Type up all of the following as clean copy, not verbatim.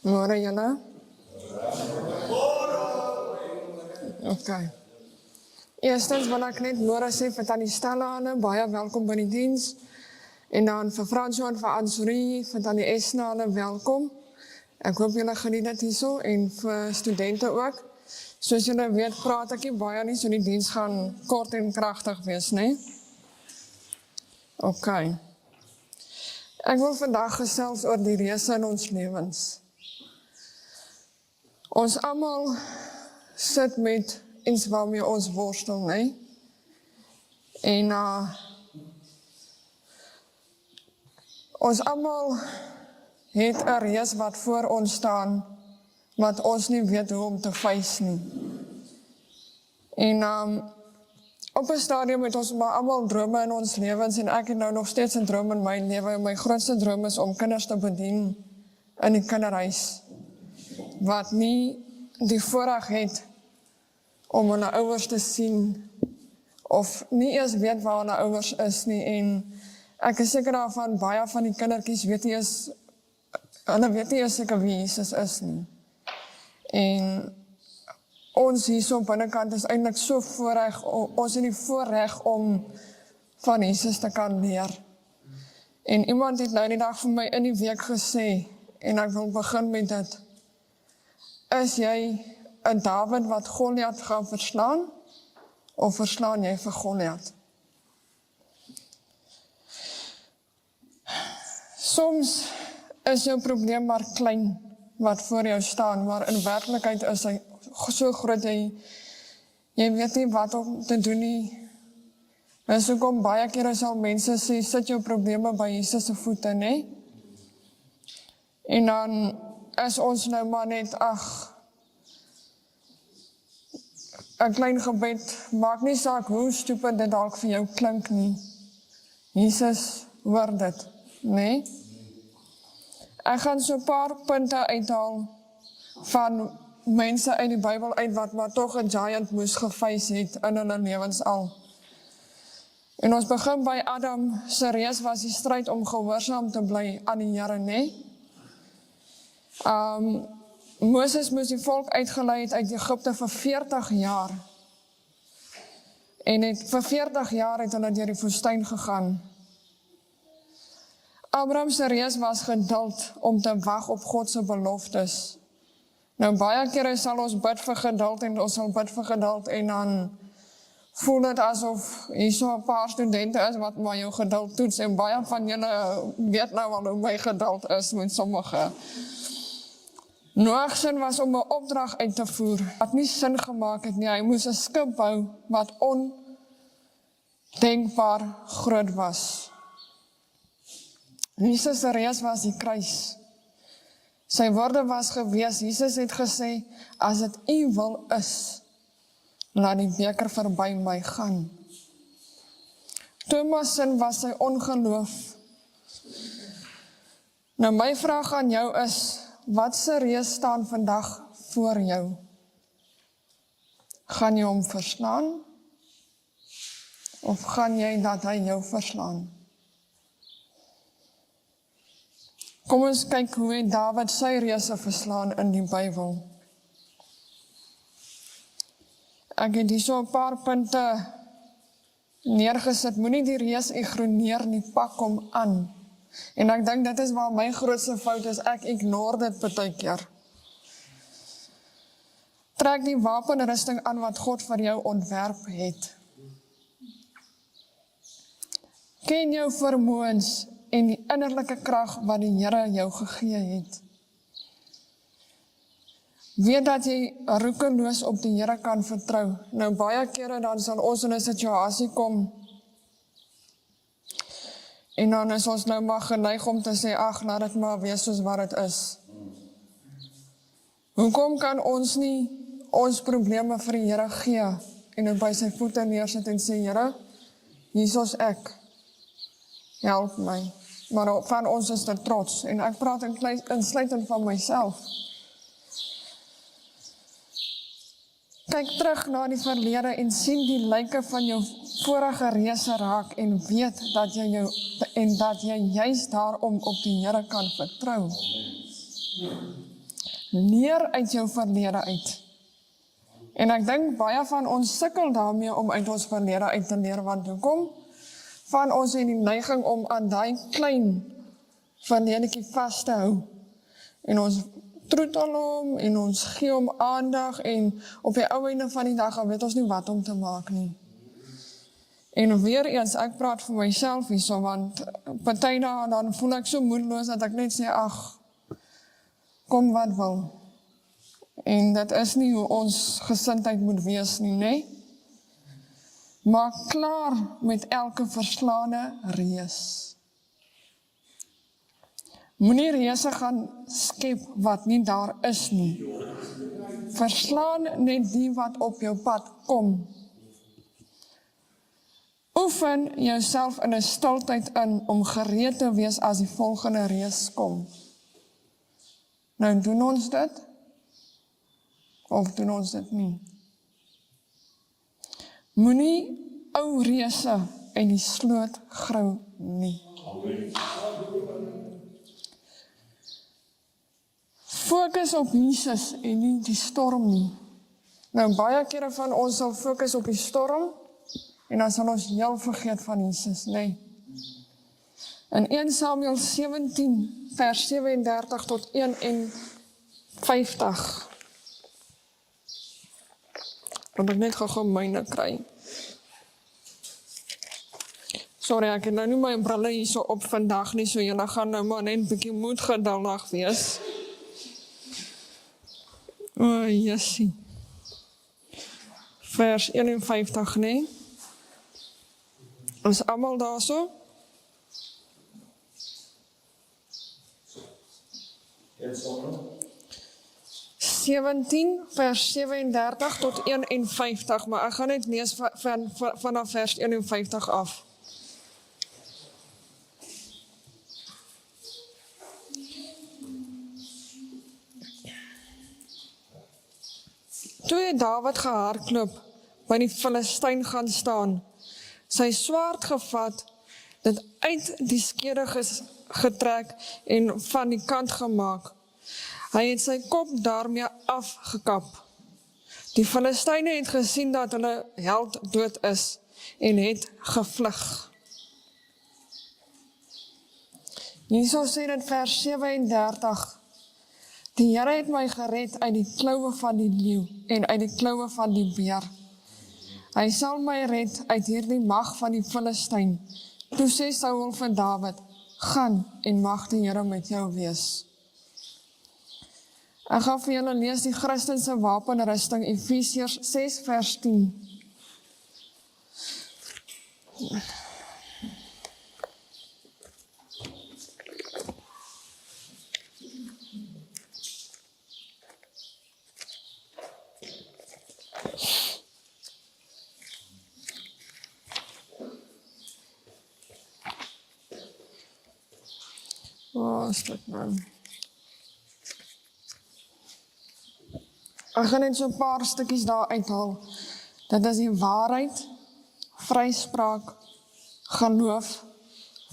Môre julle. Ok. Eerstens wil ek net môre sê vir Tannie Stella, baie welkom by die diens. En dan vir Fransjo en vir Ansuri, vir Tannie Esna, welkom. Ek hoop julle geniet dit hierso en vir studente ook. Soos julle weet, praat ek nie baie nie, so die diens gaan kort en kragtig wees, né? Ok. Ek wil vandag gesels oor die reëse in ons lewens. Ons almal sit met iets waarmee ons worstel, né? En ons almal het 'n reës wat voor ons staan, wat ons nie weet hoe om te face nie. En op 'n stadium het ons maar almal drome in ons lewens, en ek het nou nog steeds 'n droom in my lewe. My grootste droom is om kinders te bedien in die kinderhuis, wat nie die voorreg het om hulle ouers te sien, of nie eers weet waar hulle ouers is nie, en ek is seker daarvan, baie van die kindertjies weet nie eens, hulle weet nie eens seker wie Jesus is nie. En ons hierso op binnekant is eintlik so voorreg, ons het die voorreg om van Jesus te kan leer. En iemand het nou die dag vir my in die week gesê, en ek wil begin met dit: is jy 'n Dawid wat Goliat gaan verslaan, of verslaan jy vir Goliat? Soms is jou probleem maar klein wat voor jou staan, maar in werklikheid is hy so groot, jy weet nie wat om te doen nie. En so kom baie kere sal mense sê, sit jou probleme by Jesus se voete, né? En dan is ons nou maar net, 'n klein gebed, maak nie saak hoe stupid dit dalk vir jou klink nie. Jesus hoor dit, né? Ek gaan so 'n paar punte uithaal van mense uit die Bybel uit wat maar tog 'n giant moes geface het in hulle lewens al. En ons begin by Adam. Se reës was die stryd om gehoorsaam te bly aan die Here, né? Moses moes die volk uitgelei het uit Egipte vir 40 jaar. En vir 40 jaar het hulle deur die woestyn gegaan. Abraham se reës was geduld om te wag op God se beloftes. Nou baie kere sal ons bid vir geduld, en ons sal bid vir geduld, en dan voel dit asof hier so 'n paar studente is wat maar jou geduld toets, en baie van julle weet nou al hoe my geduld is met sommige. Noag se was om 'n opdrag uit te voer wat nie sin gemaak het nie. Hy moes 'n skip bou wat ondenkbaar groot was. Jesus se reës was die kruis. Sy woorde was gewees, Jesus het gesê, as dit U wil is, laat die beker verby my gaan. Thomas se was sy ongeloof. Nou my vraag aan jou is, wat se reës staan vandag voor jou? Gaan jy hom verslaan? Of gaan jy dat hy jou verslaan? Kom ons kyk hoe het Dawid sy reëse verslaan in die Bybel. Ek het hier so 'n paar punte neergesit. Moenie die reës ignoreer nie, pak hom aan. En ek dink dit is waar my grootste fout is, ek ignore dit baie keer. Trek die wapenrusting aan wat God vir jou ontwerp het. Ken jou vermoëns en die innerlike krag wat die Here jou gegee het. Weet dat jy roekeloos op die Here kan vertrou. Nou baie kere dan sal ons in 'n situasie kom, en dan is ons nou maar geneig om te sê, laat dit maar wees soos wat dit is. Hoekom kan ons nie ons probleme vir die Here gee, en dit by sy voete neersit en sê, Here, hier is ek, help my. Maar van ons is dit trots, en ek praat insluitend van myself. Kyk terug na die verlede en sien die lyke van jou vorige reëse raak, en weet dat jy juist daarom op die Here kan vertrou. Leer uit jou verlede uit. En ek dink baie van ons sukkel daarmee om uit ons verlede uit te leer, want hoekom? Van ons het die neiging om aan daai klein verledetjie vas te hou. En ons troetel hom, en ons gee hom aandag, en op die ou einde van die dag, weet ons nie wat om te maak nie. En weer eens, ek praat vir myself hierso, want party dae dan voel ek so moedeloos, dat ek net sê, ag, kom wat wil. En dit is nie hoe ons gesindheid moet wees nie, nee? Maak klaar met elke verslaane reus. Moenie reëse gaan skep wat nie daar is nie. Verslaan net die wat op jou pad kom. Oefen jouself in 'n stiltyd in om gereed te wees as die volgende reus kom. Nou doen ons dit? Of doen ons dit nie? Moenie ou reëse in die sloot grou nie. Fokus op Jesus en nie die storm nie. Nou baie kere van ons sal fokus op die storm en dan sal ons heel vergeet van Jesus, nee. In 1 Samuel 17 vers 37 tot 51. Dat ek net gou myne kry. Sorry, ek het nou nie my brille hier so op vandag nie, so julle gaan nou maar net 'n bietjie moed geduldig wees. O, Jessie. Vers 51, nee. Is almal daar so? 17 vers 37 tot 51, maar ek gaan net lees vanaf vers 51 af. Toe het Dawid gehardloop, by die Filistyn gaan staan, sy swaard gevat, dit uit die skede getrek en van die kant gemaak. Hy het sy kop daarmee afgekap. Die Filistyne het gesien dat hulle held dood is en het gevlug. Hierso sê dit vers 37. Die Here het my gered uit die kloue van die leeu en uit die kloue van die beer. Hy sal my red uit hierdie mag van die Filistyn. Toe sê Saul vir Dawid, gaan en mag die Here met jou wees. Ek gaan vir julle lees die Christense wapenrusting, Efesiërs 6 vers 10. Waar is dit nou? Ek gaan net so 'n paar stukkies daar uithaal. Dit is die waarheid, vryspraak, geloof,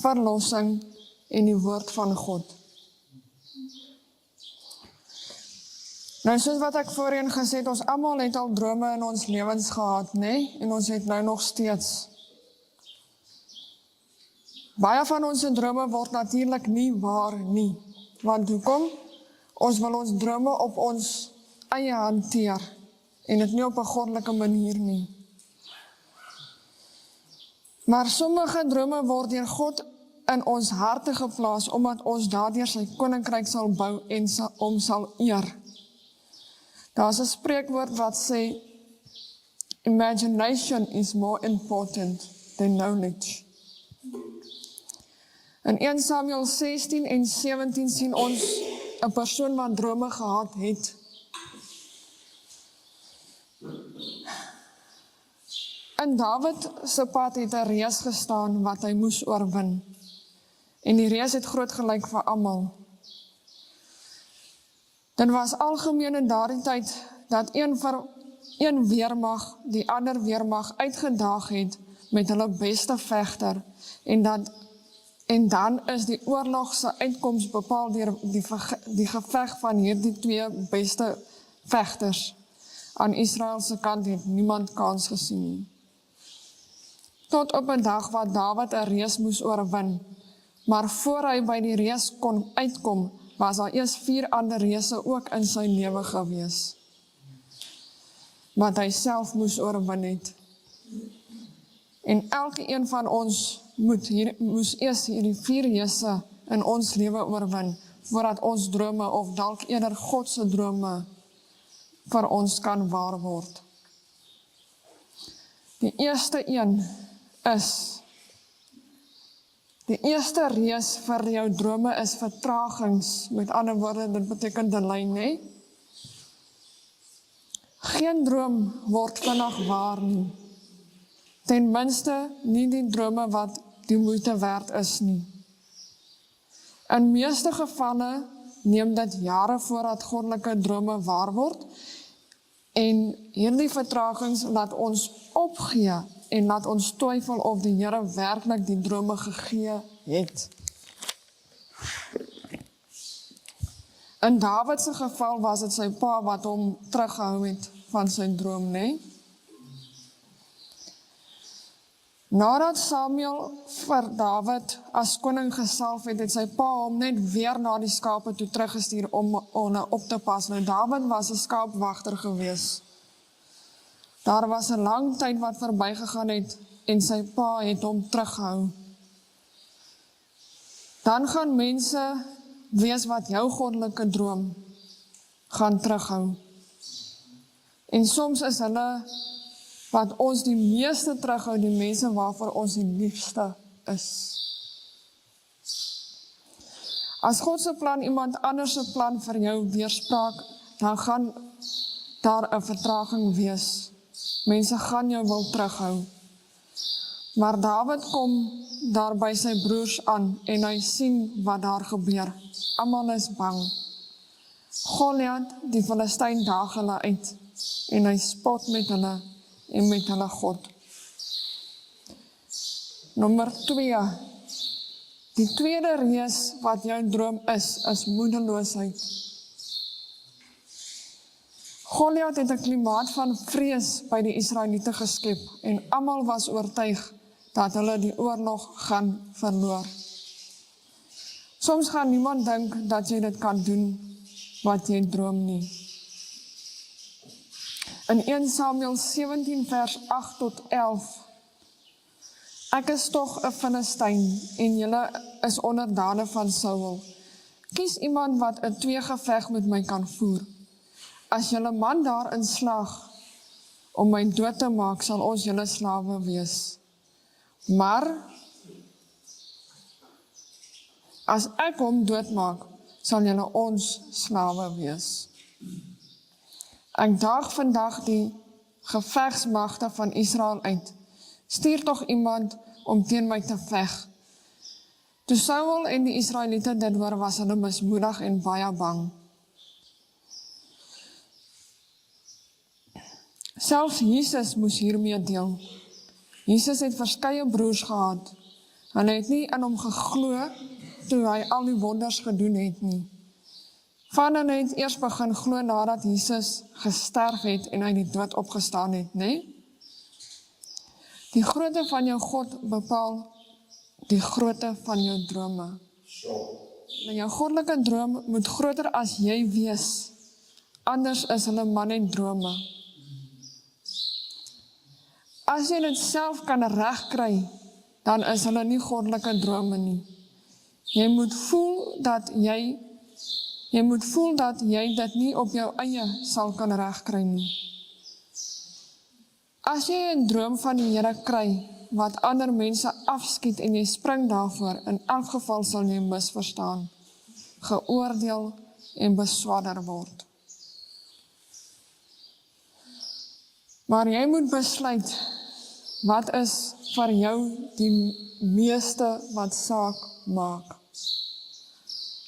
verlossing en die woord van God. Nou soos wat ek voorheen gesê het, ons almal het al drome in ons lewens gehad, nee? En ons het nou nog steeds. Baie van ons drome word natuurlik nie waar nie. Want hoekom? Ons wil ons drome op ons eie hanteer en dit nie op 'n goddelike manier nie. Maar sommige drome word deur God in ons harte geplaas omdat ons daardeur sy koninkryk sal bou en hom sal eer. Daar's 'n spreekwoord wat sê imagination is more important than knowledge. In 1 Samuel 16 en 17 sien ons 'n persoon wat drome gehad het. In Dawid se pad het 'n reus gestaan wat hy moes oorwin. En die reus het groot gelyk vir almal. Dit was algemeen in daardie tyd dat een weermag die ander weermag uitgedaag het met hulle beste vegter en dat En dan is die oorlog se uitkoms bepaal deur die geveg van hierdie twee beste vegters. Aan Israel se kant het niemand kans gesien nie. Tot op 'n dag wat Dawid 'n reus moes oorwin, maar voor hy by die reus kon uitkom, was daar eers 4 ander reuse ook in sy lewe gewees, wat hy self moes oorwin het. En elke een van ons moes eers hierdie 4 reuse in ons lewe oorwin, voordat ons drome, of dalk eerder God se drome, vir ons kan waar word. Die eerste reus vir jou drome is vertragings. Met ander woorde, dit beteken delay, nee? Geen droom word vinnig waar nie. Ten minste nie die drome wat die moeite werd is nie. In meeste gevalle neem dit jare voordat goddelike drome waar word, en hierdie vertragings laat ons opgee en laat ons twyfel of die Here werklik die drome gegee het. In Dawid se geval was dit sy pa wat hom teruggehou het van sy droom, nee? Nadat Samuel vir Dawid as koning gesalf het, het sy pa hom net weer na die skape toe teruggestuur om op te pas. Nou, Dawid was 'n skaapwagter gewees. Daar was 'n lang tyd wat verbygegaan het en sy pa het hom teruggehou. Dan gaan mense wees wat jou goddelike droom gaan terughou. En soms is hulle wat ons die meeste terughou, die mense waarvoor ons die liefste is. As God se plan iemand anders se plan vir jou weerspraak, dan gaan daar 'n vertraging wees. Mense gaan jou wil terughou. Maar Dawid kom daar by sy broers aan en hy sien wat daar gebeur. Almal is bang. Goliat, die Filistyn, daag hulle uit en hy spot met hulle en met hulle God. Nommer 2. Die tweede reus wat jou droom is moedeloosheid. Goliat het 'n klimaat van vrees by die Israeliete geskep en almal was oortuig dat hulle die oorlog gaan verloor. Soms gaan niemand dink dat jy dit kan doen wat jy droom nie. In 1 Samuel 17 vers 8 tot 11. Ek is tog 'n Filistyn en julle is onderdane van Saul. Kies iemand wat 'n tweegeveg met my kan voer. As julle man daarin slaag om my dood te maak, sal ons julle slawe wees. Maar as ek hom doodmaak, sal julle ons slawe wees. Ek daag vandag die gevegsmagte van Israel uit. Stuur tog iemand om teen my te veg. Toe Saul en die Israeliete dit hoor, was hulle mismoedig en baie bang. Selfs Jesus moes hiermee deel. Jesus het verskeie broers gehad. Hulle het nie in hom geglo toe hy al die wonders gedoen het nie. Van hulle het eers begin glo nadat Jesus gesterf het en uit die dood opgestaan het, nee? Die grootte van jou God bepaal die grootte van jou drome. En jou goddelike droom moet groter as jy wees, anders is hulle maar net drome. As jy dit self kan regkry, dan is hulle nie goddelike drome nie. Jy moet voel dat jy dit nie op jou eie sal kan regkry nie. As jy 'n droom van die Here kry, wat ander mense afskiet en jy spring daarvoor, in elk geval sal jy misverstaan, geoordeel en beswadder word. Maar jy moet besluit, wat is vir jou die meeste wat saak maak?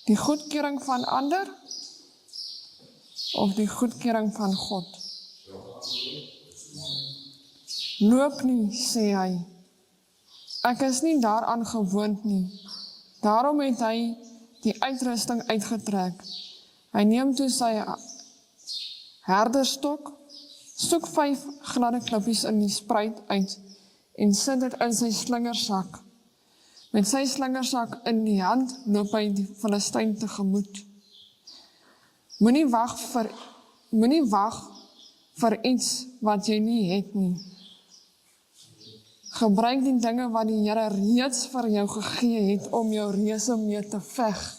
Die goedkeuring van ander of die goedkeuring van God? Loop nie, sê hy. Ek is nie daaraan gewoond nie. Daarom het hy die uitrusting uitgetrek. Hy neem toe sy herderstok, soek 5 gladde klippies in die spruit uit en sit dit in sy slingersak. Met sy slingersak in die hand loop hy die Filistyn tegemoet. Moenie wag vir iets wat jy nie het nie. Gebruik die dinge wat die Here reeds vir jou gegee het om jou reuse mee te veg.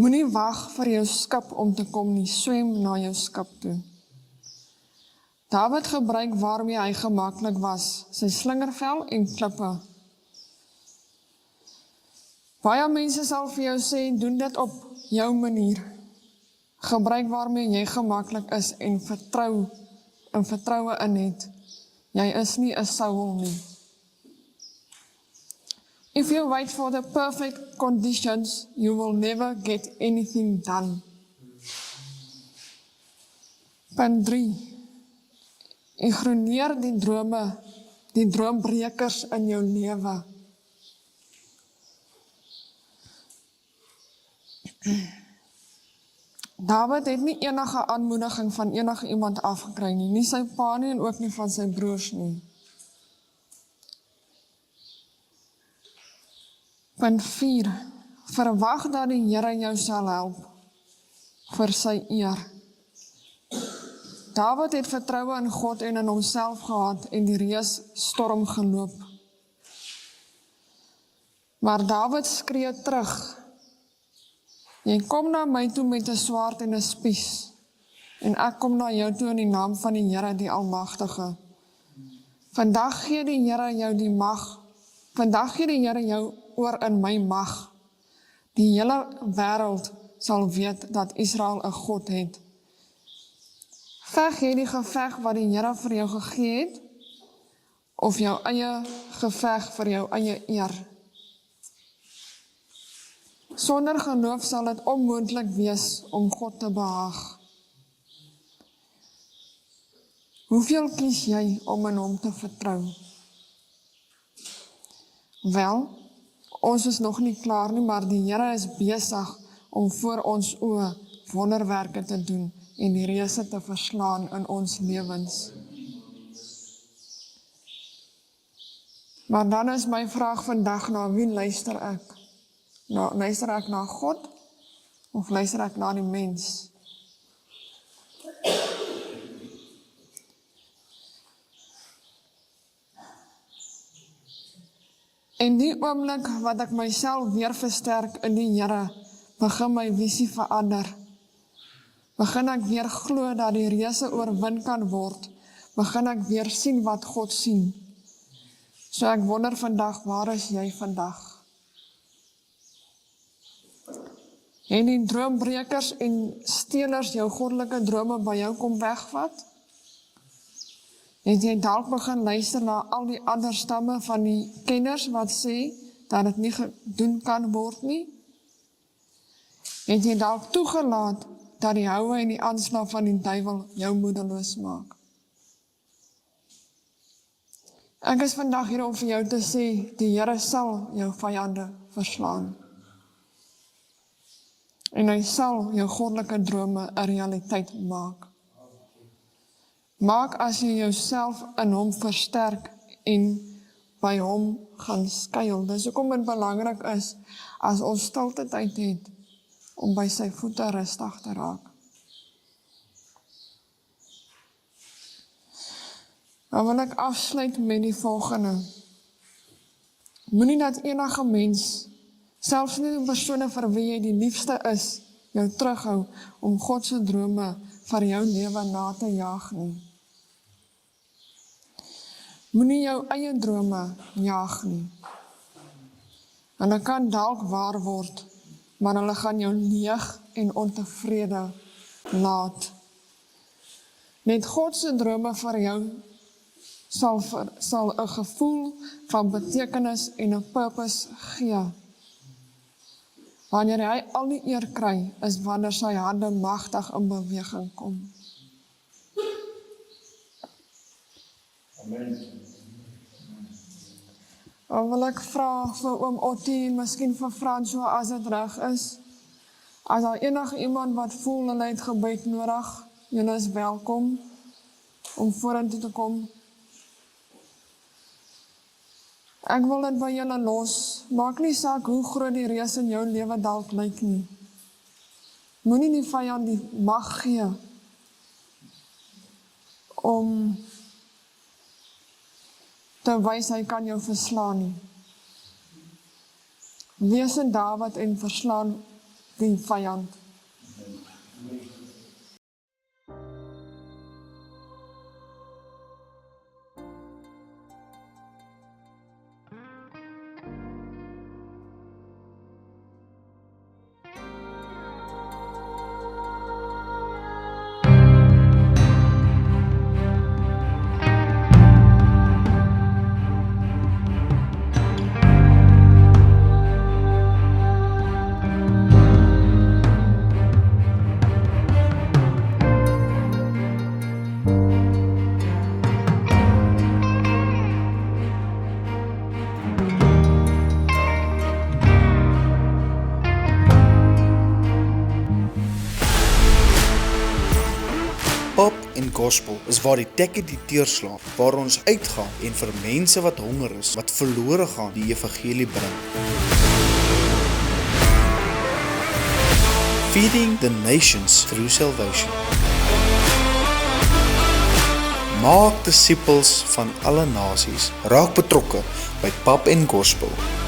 Moenie wag vir jou skip om te kom nie, swem na jou skip toe. Dawid gebruik waarmee hy gemaklik was, sy slingervel en klippe. Baie mense sal vir jou sê, doen dit op jou manier. Gebruik waarmee jy gemaklik is en vertroue in het. Jy is nie 'n Saul nie. If you wait for the perfect conditions, you will never get anything done. Punt 3. Ignoreer die droombrekers in jou lewe. Dawid het nie enige aanmoediging van enige iemand afgekry nie sy pa nie en ook nie van sy broers nie. Punt 4. Verwag dat die Here jou sal help vir sy eer. Dawid het vertroue in God en in homself gehad en die reus storm geloop. Maar Dawid skree terug. Jy kom na my toe met 'n swaard en 'n spies, en ek kom na jou toe in die naam van die Here die Almagtige. Vandag gee die Here jou die mag. Vandag gee die Here jou oor in my mag. Die hele wêreld sal weet dat Israel 'n God het. Veg jy die geveg wat die Here vir jou gegee het, of jou eie geveg vir jou eie eer? Sonder geloof sal dit onmoontlik wees om God te behaag. Hoeveel kies jy om in hom te vertrou? Wel, ons is nog nie klaar nie, maar die Here is besig om voor ons oë wonderwerke te doen en die reëse te verslaan in ons lewens. Maar dan is my vraag vandag, na wie luister ek? Luister ek na God of luister ek na die mens? En die oomblik wat ek myself weer versterk in die Here, begin my visie verander. Begin ek weer glo dat die reëse oorwin kan word, begin ek weer sien wat God sien. So ek wonder vandag, waar is jy vandag? En die droombrekers en stelers jou goddelike drome by jou kom wegvat? Het jy dalk begin luister na al die ander stamme van die kenners wat sê dat dit nie gedoen kan word nie? Het jy dalk toegelaat dat die houe en die aanslag van die duiwel jou moedeloos maak? Ek is vandag hier om vir jou te sê, die Here sal jou vyande verslaan. En hy sal jou goddelike drome 'n realiteit maak. Maak as jy jouself in hom versterk en by hom gaan skuil. Dis hoekom dit belangrik is, as ons stilte tyd het, om by sy voete rustig te raak. Dan wil ek afsluit met die volgende. Moenie dat enige mens, selfs nie die persone vir wie jy die liefste is, jou terughou om God se drome vir jou lewe na te jaag nie. Moenie jou eie drome jaag nie. Hulle kan dalk waar word, maar hulle gaan jou leeg en ontevrede laat. Net God se drome vir jou sal 'n gevoel van betekenis en 'n purpose gee. Wanneer hy al die eer kry, is wanneer sy hande magtig in beweging kom. Amen. Dan wil ek vra vir oom Ottie en miskien vir François as dit reg is. As daar enige iemand wat voel hulle het gebed nodig, julle is welkom om vorentoe te kom. Ek wil dit by julle los. Maak nie saak hoe groot die reus in jou lewe dalk lyk nie. Moenie die vyand die mag gee om te wys hy kan jou verslaan nie. Wees 'n Dawid en verslaan die vyand. Pop en gospel is waar die tekke die teerslaan, waar ons uitgaan en vir mense wat honger is, wat verlore gaan, die evangelie bring. Feeding the nations through salvation. Maak disippels van alle nasies, raak betrokke by Pop en Gospel.